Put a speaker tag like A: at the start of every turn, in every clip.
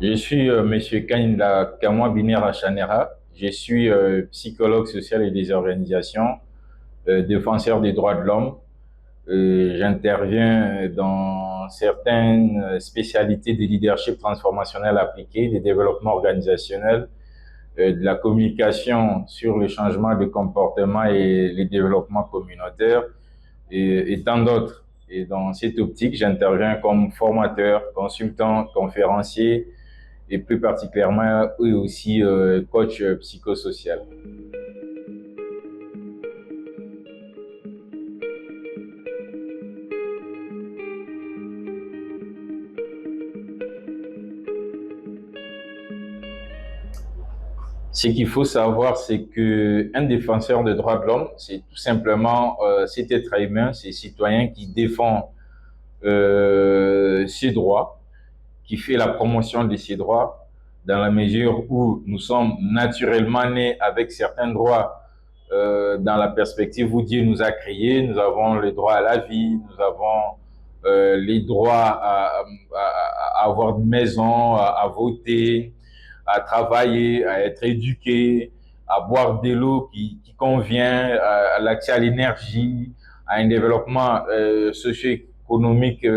A: Je suis Monsieur Kaninda Kamwa Binera Chanera. Je suis psychologue social et des organisations, défenseur des droits de l'homme. J'interviens dans certaines spécialités de leadership transformationnel appliqué, de développement organisationnel, de la communication sur le changement de comportement et le développement communautaire et tant d'autres. Et dans cette optique, j'interviens comme formateur, consultant, conférencier, et plus particulièrement eux aussi coach psychosocial. Ce qu'il faut savoir, c'est que un défenseur des droits de l'homme, c'est tout simplement cet être humain, ces citoyens qui défend ses droits, qui fait la promotion de ses droits, dans la mesure où nous sommes naturellement nés avec certains droits dans la perspective où Dieu nous a créés. Nous avons le droit à la vie, nous avons les droits à avoir une maison, à voter, à travailler, à être éduqué, à boire de l'eau qui convient, à l'accès à l'énergie, à un développement socio-économique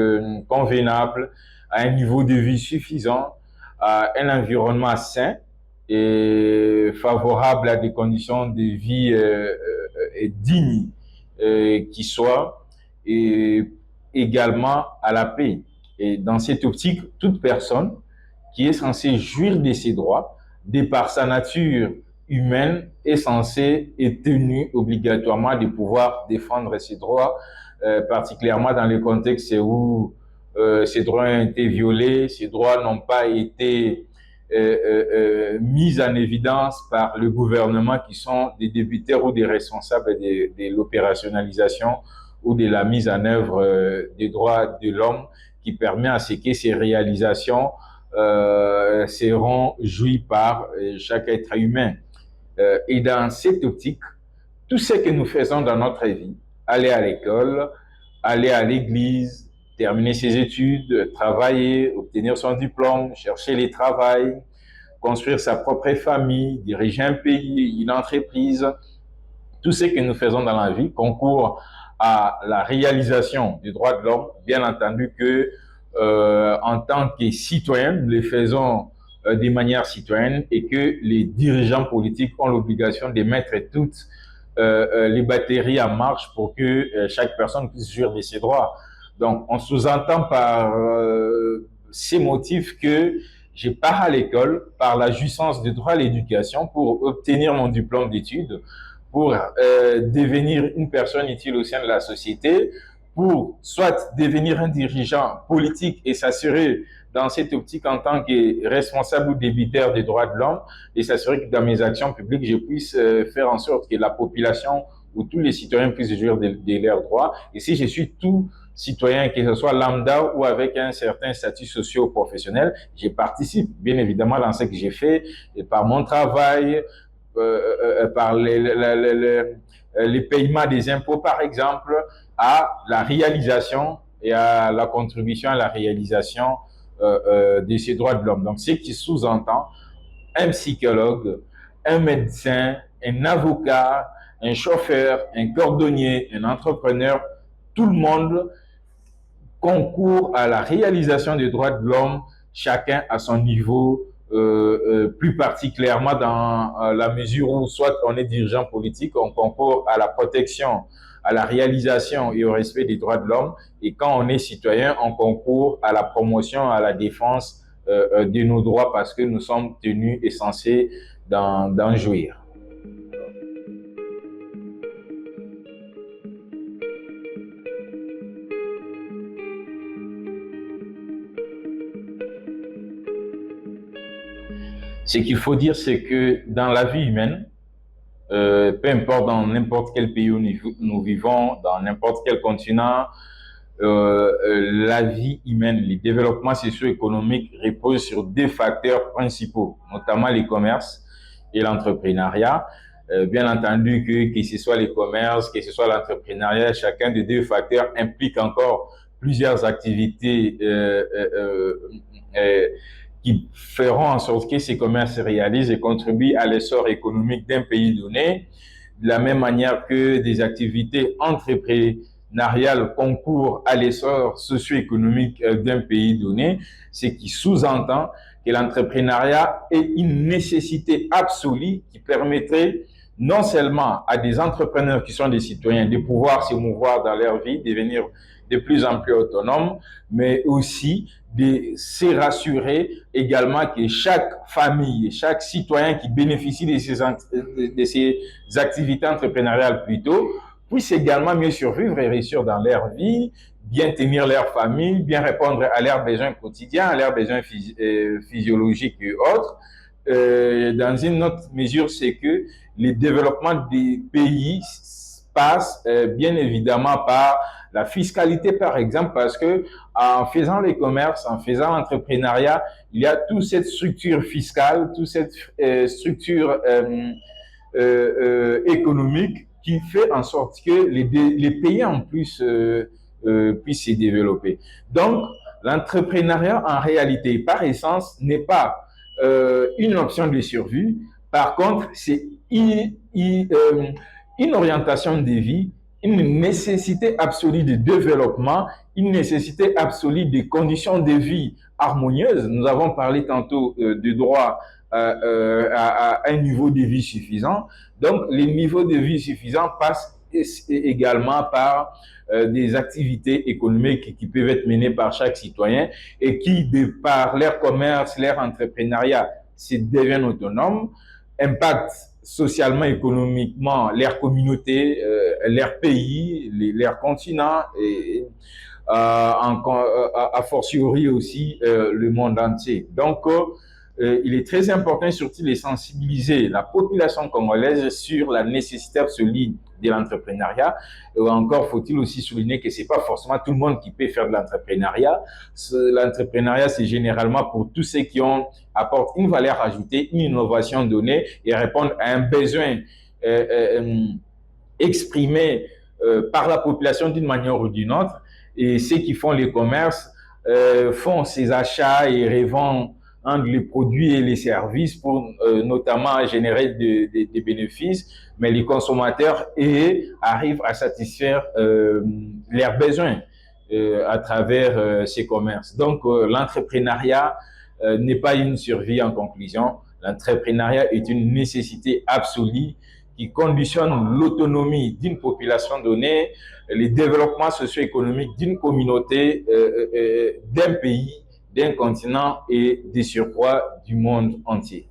A: convenable, à un niveau de vie suffisant, à un environnement sain et favorable à des conditions de vie dignes qui soient, et également à la paix. Et dans cette optique, toute personne qui est censée jouir de ses droits, de par sa nature humaine, est censée et tenue obligatoirement de pouvoir défendre ses droits, particulièrement dans le contexte où ces droits ont été violés, ces droits n'ont pas été mis en évidence par le gouvernement qui sont des débiteurs ou des responsables de l'opérationnalisation ou de la mise en œuvre des droits de l'homme qui permet à ce que ces réalisations seront jouies par chaque être humain. Et dans cette optique, tout ce que nous faisons dans notre vie, aller à l'école, aller à l'église, terminer ses études, travailler, obtenir son diplôme, chercher le travail, construire sa propre famille, diriger un pays, une entreprise, tout ce que nous faisons dans la vie concourt à la réalisation des droits de l'homme, bien entendu que en tant que citoyens, nous les faisons de manière citoyenne et que les dirigeants politiques ont l'obligation de mettre toutes les batteries en marche pour que chaque personne puisse jouir de ses droits. Donc, on sous-entend par ces motifs que je pars à l'école par la jouissance du droit à l'éducation pour obtenir mon diplôme d'études, pour devenir une personne utile au sein de la société, pour soit devenir un dirigeant politique et s'assurer dans cette optique en tant que responsable ou débiteur des droits de l'homme et s'assurer que dans mes actions publiques, je puisse faire en sorte que la population ou tous les citoyens puissent jouir de leurs droits. Et si je suis tout citoyen, que ce soit lambda ou avec un certain statut socio-professionnel, je participe bien évidemment dans ce que j'ai fait et par mon travail, par les paiements des impôts, par exemple, à la réalisation et à la contribution à la réalisation de ces droits de l'homme. Donc, ce qui sous-entend un psychologue, un médecin, un avocat, un chauffeur, un cordonnier, un entrepreneur, tout le monde concourt à la réalisation des droits de l'homme, chacun à son niveau, plus particulièrement dans la mesure où soit on est dirigeant politique, on concourt à la protection, à la réalisation et au respect des droits de l'homme, et quand on est citoyen, on concourt à la promotion, à la défense de nos droits parce que nous sommes tenus et censés d'en jouir. Ce qu'il faut dire, c'est que dans la vie humaine, peu importe dans n'importe quel pays où nous vivons, dans n'importe quel continent, la vie humaine, les développements socio-économiques reposent sur deux facteurs principaux, notamment les commerces et l'entrepreneuriat. Bien entendu que ce soit les commerces, que ce soit l'entrepreneuriat, chacun des deux facteurs implique encore plusieurs activités qui feront en sorte que ces commerces se réalisent et contribuent à l'essor économique d'un pays donné, de la même manière que des activités entrepreneuriales concourent à l'essor socio-économique d'un pays donné, ce qui sous-entend que l'entrepreneuriat est une nécessité absolue qui permettrait non seulement à des entrepreneurs qui sont des citoyens de pouvoir se mouvoir dans leur vie, devenir de plus en plus autonomes, mais aussi de se rassurer également que chaque famille, chaque citoyen qui bénéficie de ces activités entrepreneuriales plutôt, puisse également mieux survivre et réussir dans leur vie, bien tenir leur famille, bien répondre à leurs besoins quotidiens, à leurs besoins physiologiques et autres. Dans une autre mesure, c'est que le développement des pays passe bien évidemment par la fiscalité, par exemple, parce que en faisant les commerces, en faisant l'entrepreneuriat, il y a toute cette structure fiscale, toute cette structure économique qui fait en sorte que les pays en plus puissent se développer. Donc, l'entrepreneuriat, en réalité, par essence, n'est pas une option de survie. Par contre, c'est une orientation de vie, une nécessité absolue de développement, une nécessité absolue de conditions de vie harmonieuses. Nous avons parlé tantôt du droit à un niveau de vie suffisant. Donc, les niveaux de vie suffisants passent également par des activités économiques qui peuvent être menées par chaque citoyen et qui, de par leur commerce, leur entrepreneuriat, se deviennent autonomes, impactent socialement, économiquement, leur communauté, leur pays, leur continent et a fortiori aussi le monde entier. Donc, il est très important surtout de sensibiliser la population congolaise sur la nécessité absolue de l'entrepreneuriat. Encore faut-il aussi souligner que c'est pas forcément tout le monde qui peut faire de l'entrepreneuriat. L'entrepreneuriat, c'est généralement pour tous ceux qui apportent une valeur ajoutée, une innovation donnée et répondent à un besoin exprimé par la population d'une manière ou d'une autre. Et ceux qui font les commerces font ces achats et revendent les produits et les services pour notamment générer des bénéfices, mais les consommateurs arrivent à satisfaire leurs besoins à travers ces commerces. Donc, l'entrepreneuriat n'est pas une survie en conclusion. L'entrepreneuriat est une nécessité absolue qui conditionne l'autonomie d'une population donnée, le développement socio-économique d'une communauté, d'un pays, d'un continent et des surcroît du monde entier.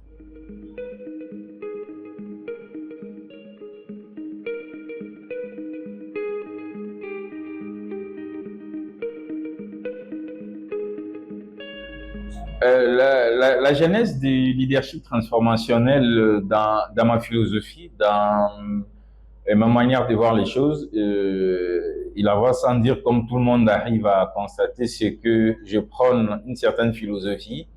A: La genèse du leadership transformationnel dans ma philosophie, dans ma manière de voir les choses, il va sans dire, comme tout le monde arrive à constater, c'est que je prône une certaine philosophie,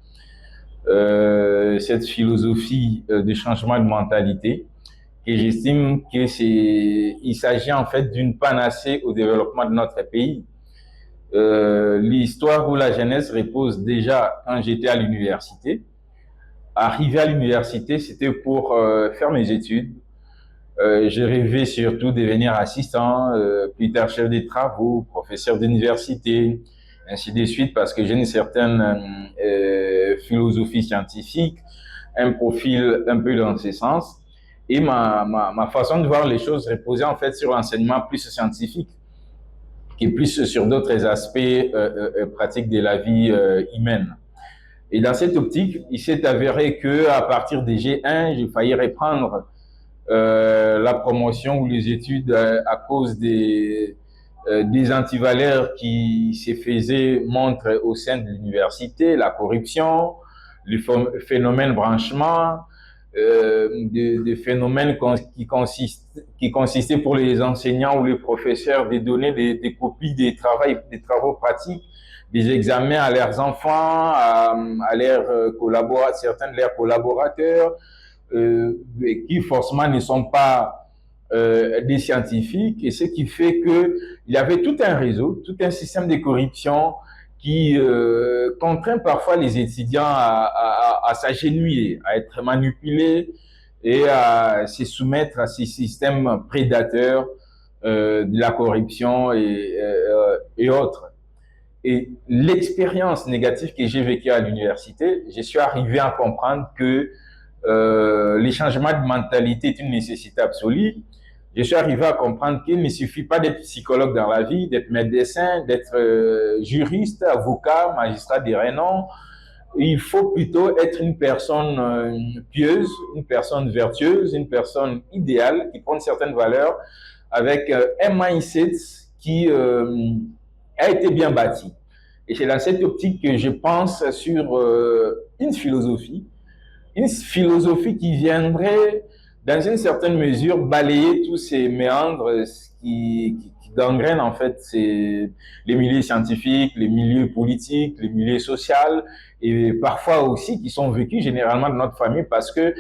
A: cette philosophie de changement de mentalité, et j'estime qu'il s'agit en fait d'une panacée au développement de notre pays. L'histoire ou la jeunesse repose déjà quand j'étais à l'université. Arrivé à l'université, c'était pour faire mes études. J'ai rêvé surtout de devenir assistant, plus tard chef des travaux, professeur d'université, ainsi de suite, parce que j'ai une certaine philosophie scientifique, un profil un peu dans ce sens. Et ma façon de voir les choses reposait en fait sur l'enseignement plus scientifique, qui est plus sur d'autres aspects pratiques de la vie humaine. Et dans cette optique, il s'est avéré que à partir des G1, j'ai failli reprendre la promotion ou les études à cause des antivaleurs qui se faisaient montre au sein de l'université, la corruption, le phénomène branchement, des phénomènes qui consistaient pour les enseignants ou les professeurs de donner des copies des travaux pratiques, des examens à leurs enfants, à certains de leurs collaborateurs, qui forcément ne sont pas des scientifiques, et ce qui fait que il y avait tout un réseau, tout un système de corruption qui contraint parfois les étudiants à s'agenouiller, à être manipulés et à se soumettre à ces systèmes prédateurs de la corruption et autres. Et l'expérience négative que j'ai vécue à l'université, je suis arrivé à comprendre que les changements de mentalité est une nécessité absolue. Je suis arrivé à comprendre qu'il ne suffit pas d'être psychologue dans la vie, d'être médecin, d'être juriste, avocat, magistrat de renom. Il faut plutôt être une personne pieuse, une personne vertueuse, une personne idéale qui prend certaines valeurs avec un mindset qui a été bien bâti. Et c'est dans cette optique que je pense sur une philosophie qui viendrait, dans une certaine mesure, balayer tous ces méandres qui gangrènent en fait les milieux scientifiques, les milieux politiques, les milieux sociaux, et parfois aussi qui sont vécus généralement dans notre famille parce que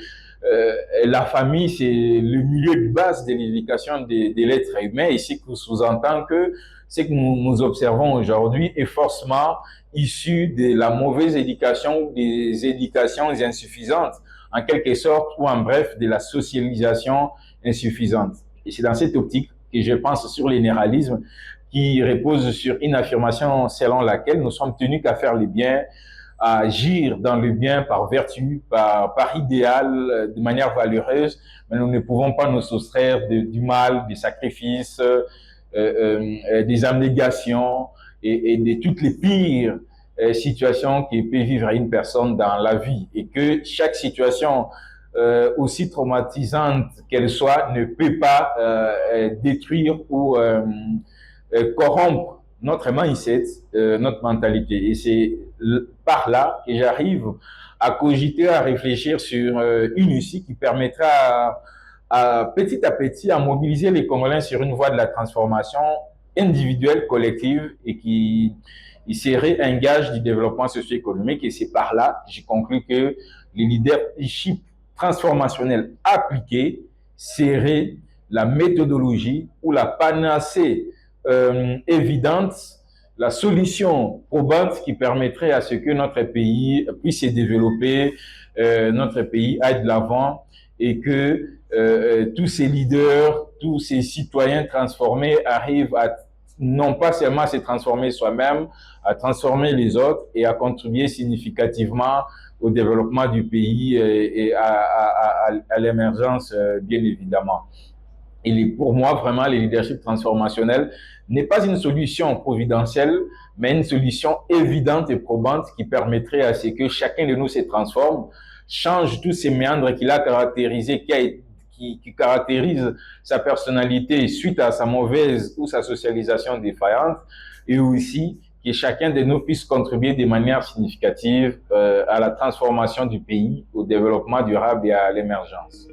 A: la famille, c'est le milieu de base de l'éducation de l'être humain. Ici, sous-entend que ce que nous observons aujourd'hui est forcément issu de la mauvaise éducation, des éducations insuffisantes, en quelque sorte, ou en bref, de la socialisation insuffisante. Et c'est dans cette optique que je pense sur l'énéralisme qui repose sur une affirmation selon laquelle nous sommes tenus qu'à faire le bien, à agir dans le bien par vertu, par idéal, de manière valeureuse, mais nous ne pouvons pas nous soustraire du mal, des sacrifices, des abnégations et de toutes les pires situations qui peut vivre une personne dans la vie. Et que chaque situation, aussi traumatisante qu'elle soit, ne peut pas détruire ou corrompre notre mindset, notre mentalité. Et c'est par là que j'arrive à cogiter, à réfléchir sur une issue qui permettra petit à petit à mobiliser les Congolais sur une voie de la transformation individuelle, collective et qui serait un gage du développement socio-économique. Et c'est par là que j'ai conclu que le leadership transformationnel appliqué serait la méthodologie ou la panacée évidente, la solution probante qui permettrait à ce que notre pays puisse se développer, notre pays aille de l'avant et que tous ces leaders, tous ces citoyens transformés arrivent à non pas seulement à se transformer soi-même, à transformer les autres et à contribuer significativement au développement du pays et à l'émergence, bien évidemment. Et pour moi, vraiment, le leadership transformationnel n'est pas une solution providentielle, mais une solution évidente et probante qui permettrait à ce que chacun de nous se transforme, change tous ces méandres qu'il a caractérisés, qui caractérise sa personnalité suite à sa mauvaise ou sa socialisation défaillante, et aussi que chacun de nous puisse contribuer de manière significative à la transformation du pays, au développement durable et à l'émergence.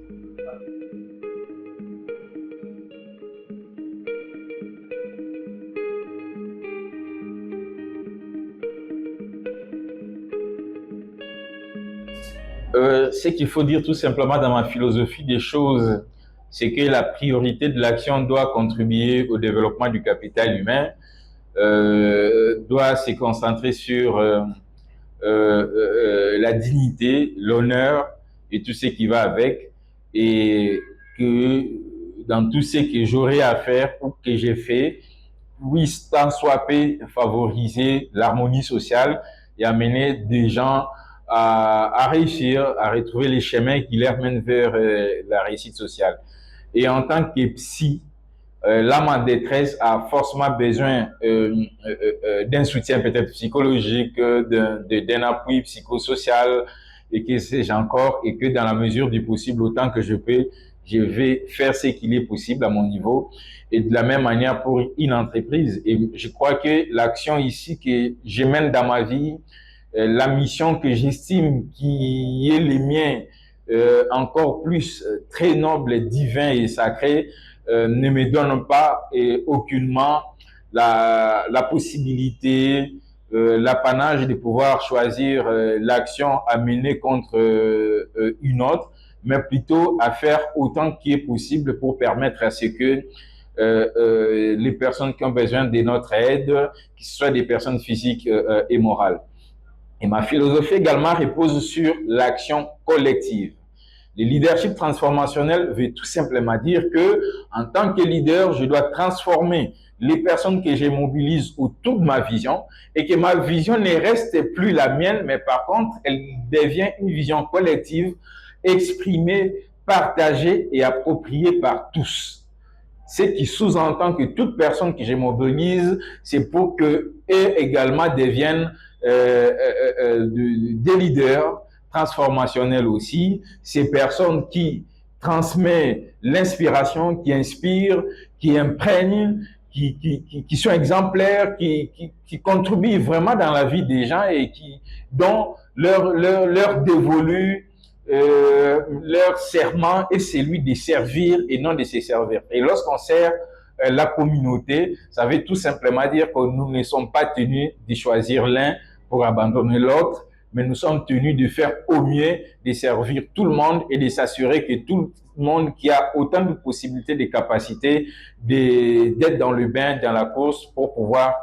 A: Ce qu'il faut dire tout simplement dans ma philosophie des choses, c'est que la priorité de l'action doit contribuer au développement du capital humain, doit se concentrer sur la dignité, l'honneur et tout ce qui va avec, et que dans tout ce que j'aurai à faire ou que j'ai fait, puisse tant soit peu favoriser l'harmonie sociale et amener des gens à réussir, à retrouver les chemins qui les mènent vers la réussite sociale. Et en tant que psy, l'âme en détresse a forcément besoin d'un soutien peut-être psychologique, d'un appui psychosocial et que sais-je encore, et que dans la mesure du possible, autant que je peux, je vais faire ce qu'il est possible à mon niveau. Et de la même manière pour une entreprise. Et je crois que l'action ici que je mène dans ma vie, la mission que j'estime qui est les miens, encore plus très noble, divin et sacré, ne me donne pas aucunement la possibilité, l'apanage de pouvoir choisir l'action à mener contre une autre, mais plutôt à faire autant qu'il est possible pour permettre à ce que les personnes qui ont besoin de notre aide, que ce soit des personnes physiques et morales. Et ma philosophie également repose sur l'action collective. Le leadership transformationnel veut tout simplement dire que, en tant que leader, je dois transformer les personnes que je mobilise autour de ma vision et que ma vision ne reste plus la mienne, mais par contre, elle devient une vision collective, exprimée, partagée et appropriée par tous. Ce qui sous-entend que toute personne que je mobilise, c'est pour qu'eux également deviennent des leaders transformationnels aussi. Ces personnes qui transmettent l'inspiration, qui inspirent, qui imprègnent, qui sont exemplaires, qui contribuent vraiment dans la vie des gens et dont leur dévolu leur serment est celui de servir et non de se servir. Et lorsqu'on sert la communauté, ça veut tout simplement dire que nous ne sommes pas tenus de choisir l'un pour abandonner l'autre, mais nous sommes tenus de faire au mieux, de servir tout le monde et de s'assurer que tout le monde qui a autant de possibilités, de capacités, d'être dans le bain, dans la course, pour pouvoir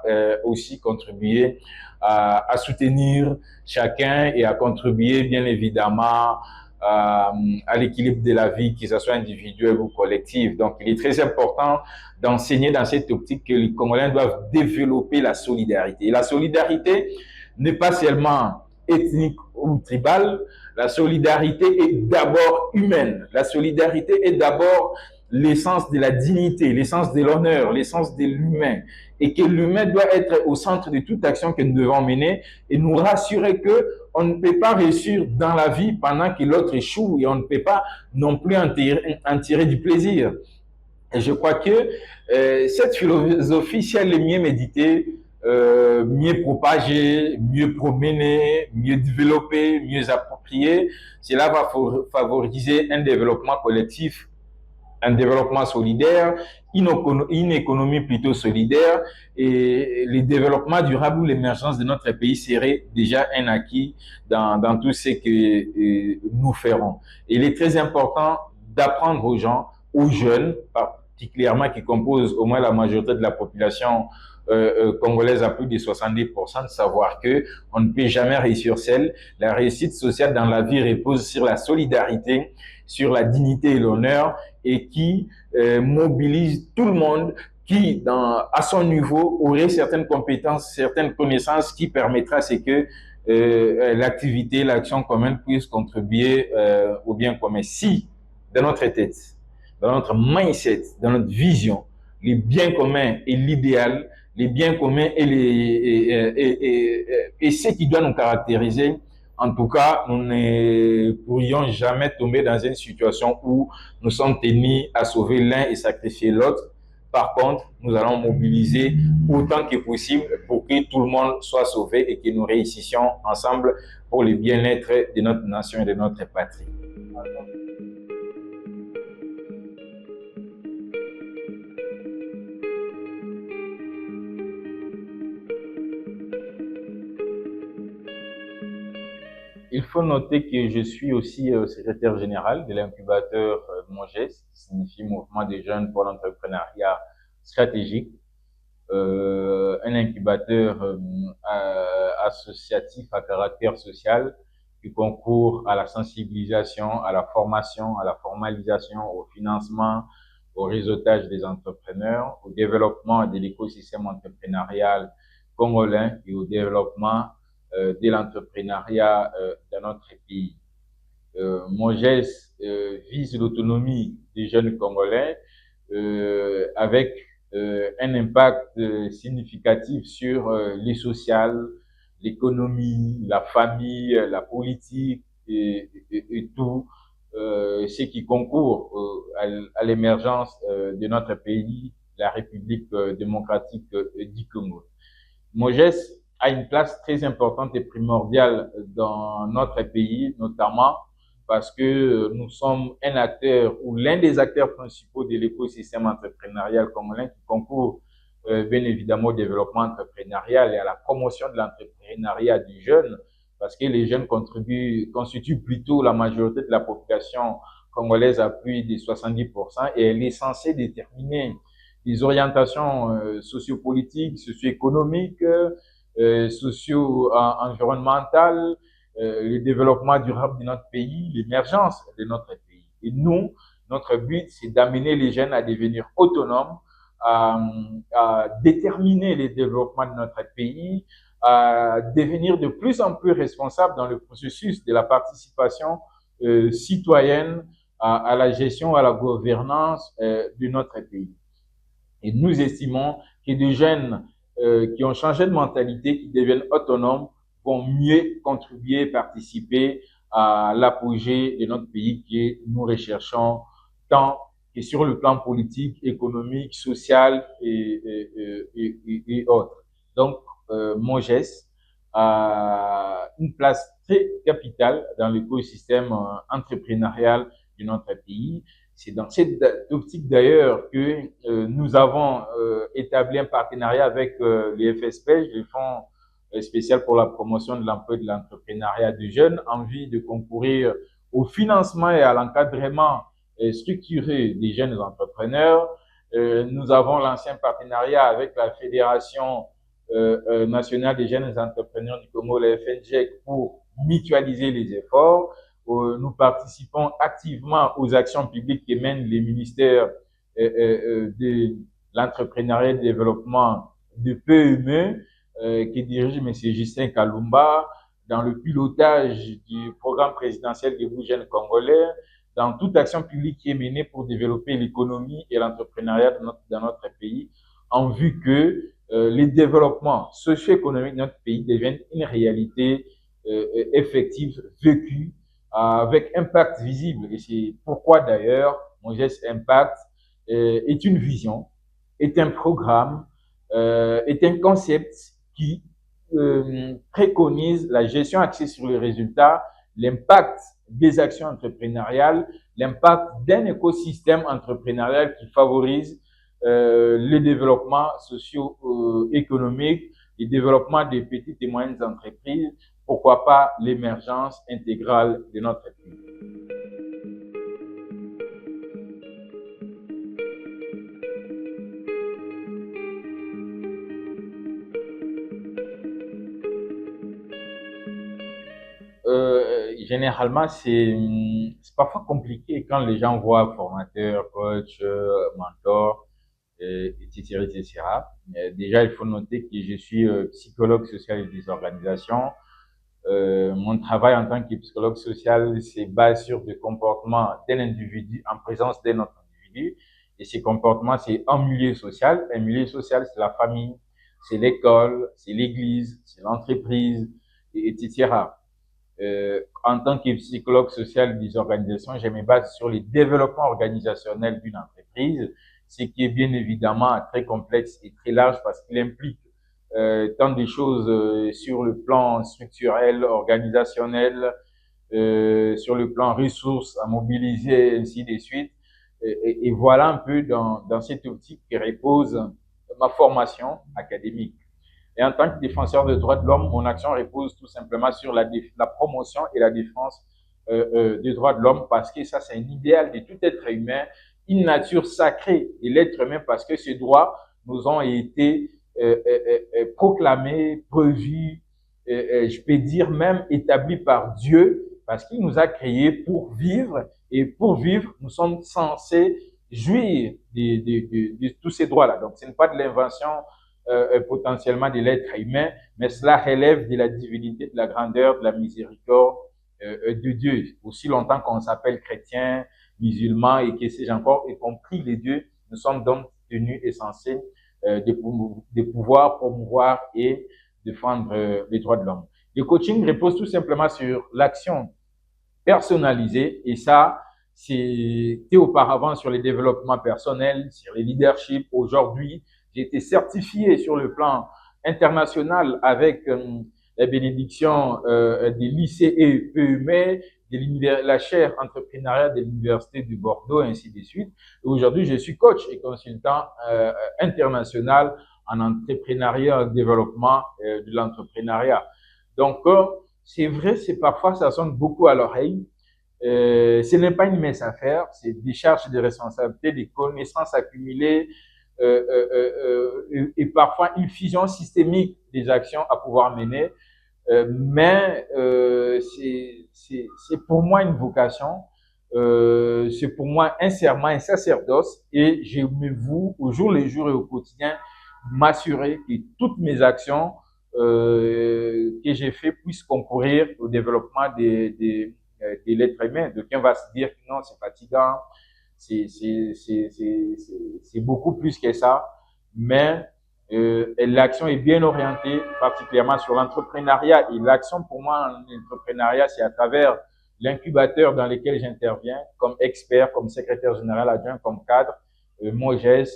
A: aussi contribuer à soutenir chacun et à contribuer bien évidemment à l'équilibre de la vie, que ce soit individuelle ou collective. Donc, il est très important d'enseigner dans cette optique que les Congolais doivent développer la solidarité. Et la solidarité n'est pas seulement ethnique ou tribale, la solidarité est d'abord humaine. La solidarité est d'abord l'essence de la dignité, l'essence de l'honneur, l'essence de l'humain. Et que l'humain doit être au centre de toute action que nous devons mener et nous rassurer que on ne peut pas réussir dans la vie pendant que l'autre échoue et on ne peut pas non plus en tirer du plaisir. Et je crois que cette philosophie, si elle est mieux méditée, mieux propagée, mieux promenée, mieux développée, mieux appropriée, cela va favoriser un développement collectif, un développement solidaire, une économie plutôt solidaire et le développement durable ou l'émergence de notre pays serait déjà un acquis dans tout ce que nous ferons. Et il est très important d'apprendre aux gens, aux jeunes particulièrement qui composent au moins la majorité de la population congolaise à plus de 70%, de savoir que on ne peut jamais réussir seul. La réussite sociale dans la vie repose sur la solidarité, sur la dignité et l'honneur et qui mobilise tout le monde qui, à son niveau, aurait certaines compétences, certaines connaissances qui permettra à ce que l'activité, l'action commune puisse contribuer au bien commun. Si, dans notre tête, dans notre mindset, dans notre vision, les biens communs et l'idéal, les biens communs et ce qui doit nous caractériser, en tout cas, nous ne pourrions jamais tomber dans une situation où nous sommes tenus à sauver l'un et sacrifier l'autre. Par contre, nous allons mobiliser autant que possible pour que tout le monde soit sauvé et que nous réussissions ensemble pour le bien-être de notre nation et de notre patrie. Il faut noter que je suis aussi secrétaire général de l'incubateur MOGES, qui signifie Mouvement des jeunes pour l'entrepreneuriat stratégique, un incubateur associatif à caractère social qui concourt à la sensibilisation, à la formation, à la formalisation, au financement, au réseautage des entrepreneurs, au développement de l'écosystème entrepreneurial congolais et au développement de l'entrepreneuriat dans notre pays. MOGES vise l'autonomie des jeunes Congolais avec un impact significatif sur les sociales, l'économie, la famille, la politique et tout ce qui concourt à l'émergence de notre pays, la République démocratique du Congo. MOGES a une place très importante et primordiale dans notre pays, notamment parce que nous sommes un acteur ou l'un des acteurs principaux de l'écosystème entrepreneurial congolais qui concourt bien évidemment au développement entrepreneurial et à la promotion de l'entrepreneuriat du jeune, parce que les jeunes constituent plutôt la majorité de la population congolaise à plus de 70% et elle est censée déterminer des orientations sociopolitiques, socio-économiques, socio-environnementales, le développement durable de notre pays, l'émergence de notre pays. Et nous, notre but, c'est d'amener les jeunes à devenir autonomes, à déterminer les développements de notre pays, à devenir de plus en plus responsables dans le processus de la participation citoyenne à la gestion, à la gouvernance de notre pays. Et nous estimons que des jeunes qui ont changé de mentalité, qui deviennent autonomes, vont mieux contribuer, participer à l'apogée de notre pays que nous recherchons tant que sur le plan politique, économique, social et autres. Donc, MOJES a une place très capitale dans l'écosystème entrepreneurial de notre pays. C'est dans cette optique d'ailleurs que nous avons établi un partenariat avec les FSPEJ, le Fonds spécial pour la promotion de l'emploi et de l'entrepreneuriat des jeunes, en vue de concourir au financement et à l'encadrement structuré des jeunes entrepreneurs. Nous avons lancé un partenariat avec la Fédération nationale des jeunes entrepreneurs du Congo, la FNGEC, pour mutualiser les efforts. Nous participons activement aux actions publiques que mènent les ministères de l'entrepreneuriat et du développement de PME, que dirige M. Justin Kalumba, dans le pilotage du programme présidentiel des jeunes congolais, dans toute action publique qui est menée pour développer l'économie et l'entrepreneuriat dans notre pays, en vue que les développements socio-économiques de notre pays deviennent une réalité effective, vécue, avec impact visible. Et c'est pourquoi d'ailleurs MOJES Impact est une vision, est un programme, est un concept qui préconise la gestion axée sur les résultats, l'impact des actions entrepreneuriales, l'impact d'un écosystème entrepreneurial qui favorise le développement socio-économique, le développement des petites et moyennes entreprises, pourquoi pas l'émergence intégrale de notre pays. Généralement, c'est parfois compliqué quand les gens voient formateur, coach, mentor, etc., etc. Déjà, il faut noter que je suis psychologue social et des organisations. Mon travail en tant que psychologue social se base sur des comportements d'un individu en présence d'un autre individu. Et ces comportements, c'est un milieu social. Un milieu social, c'est la famille, c'est l'école, c'est l'église, c'est l'entreprise, etc. En tant que psychologue social des organisations, je me base sur les développements organisationnels d'une entreprise, ce qui est bien évidemment très complexe et très large parce qu'il implique tant de choses sur le plan structurel, organisationnel, sur le plan ressources à mobiliser, ainsi de suite. Et voilà un peu dans cette optique que repose ma formation académique. Et en tant que défenseur des droits de l'homme, mon action repose tout simplement sur la promotion et la défense des droits de l'homme parce que ça, c'est un idéal de tout être humain, une nature sacrée de l'être humain parce que ces droits nous ont été proclamés, prévus, je peux dire même établis par Dieu parce qu'il nous a créés pour vivre et pour vivre, nous sommes censés jouir de tous ces droits-là. Donc, ce n'est pas de l'invention potentiellement de l'être humain, mais cela relève de la divinité, de la grandeur, de la miséricorde de Dieu. Aussi longtemps qu'on s'appelle chrétien, musulman et que sais-je encore, y compris les dieux, nous sommes donc tenus et censés de pouvoir promouvoir et défendre les droits de l'homme. Le coaching repose tout simplement sur l'action personnalisée et ça, c'était auparavant sur les développements personnels, sur les leaderships. Aujourd'hui, j'ai été certifié sur le plan international avec la bénédiction des lycées et PME, de la chaire entrepreneuriat de l'Université de Bordeaux, ainsi de suite. Aujourd'hui, je suis coach et consultant international en entrepreneuriat, en développement de l'entrepreneuriat. Donc, c'est vrai, c'est parfois, ça sonne beaucoup à l'oreille. Ce n'est pas une mince affaire, c'est des charges de responsabilité, des connaissances accumulées, et parfois une fusion systémique des actions à pouvoir mener. Mais c'est pour moi une vocation, c'est pour moi un serment, un sacerdoce, et je me voue au jour le jour et au quotidien m'assurer que toutes mes actions que j'ai fait puissent concourir au développement de l'être humain. D'aucuns va se dire que non, c'est fatigant, c'est beaucoup plus que ça, mais l'action est bien orientée, particulièrement sur l'entrepreneuriat. Et l'action, pour moi, en entrepreneuriat, c'est à travers l'incubateur dans lequel j'interviens comme expert, comme secrétaire général adjoint, comme cadre, MOGES,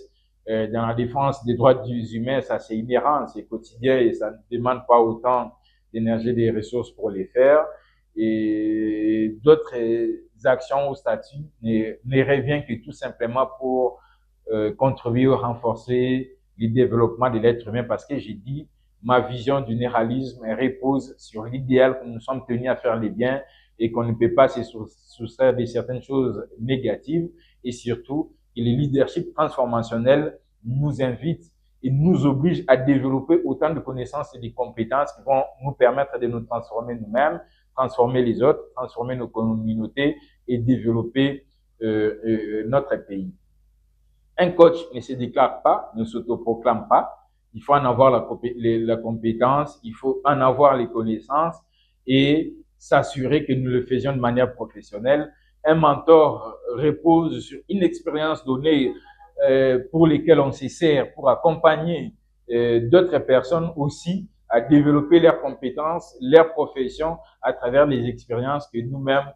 A: dans la défense des droits humains, ça c'est inhérent, c'est quotidien et ça ne demande pas autant d'énergie et des ressources pour les faire. Et d'autres actions au statut ne revient que tout simplement pour contribuer au renforcer le développement de l'être humain, parce que j'ai dit, ma vision du néralisme repose sur l'idéal que nous sommes tenus à faire les biens et qu'on ne peut pas se soustraire de certaines choses négatives, et surtout que le leadership transformationnel nous invite et nous oblige à développer autant de connaissances et de compétences qui vont nous permettre de nous transformer nous-mêmes, transformer les autres, transformer nos communautés et développer notre pays. Un coach ne se déclare pas, ne s'autoproclame pas. Il faut en avoir la compétence, il faut en avoir les connaissances et s'assurer que nous le faisions de manière professionnelle. Un mentor repose sur une expérience donnée pour lesquelles on se sert pour accompagner d'autres personnes aussi à développer leurs compétences, leur profession à travers les expériences que nous-mêmes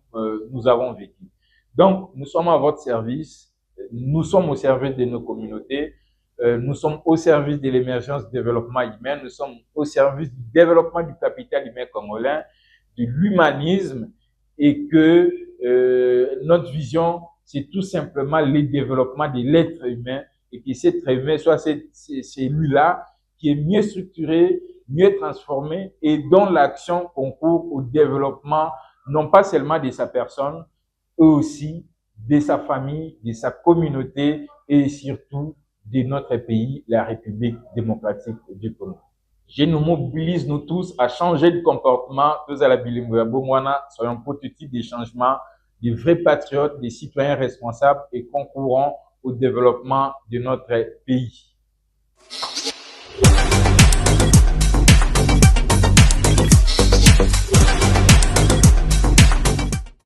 A: nous avons vécues. Donc, nous sommes à votre service. Nous sommes au service de nos communautés, nous sommes au service de l'émergence du développement humain, nous sommes au service du développement du capital humain congolais, de l'humanisme, et que notre vision, c'est tout simplement le développement de l'être humain, et que cet être humain soit celui-là qui est mieux structuré, mieux transformé, et dont l'action concourt au développement, non pas seulement de sa personne, eux aussi de sa famille, de sa communauté et surtout de notre pays, la République démocratique du Congo. Je nous mobilise, nous tous, à changer de comportement. Tous à la Bilimouana, soyons prototypes des changements, des vrais patriotes, des citoyens responsables et concourons au développement de notre pays.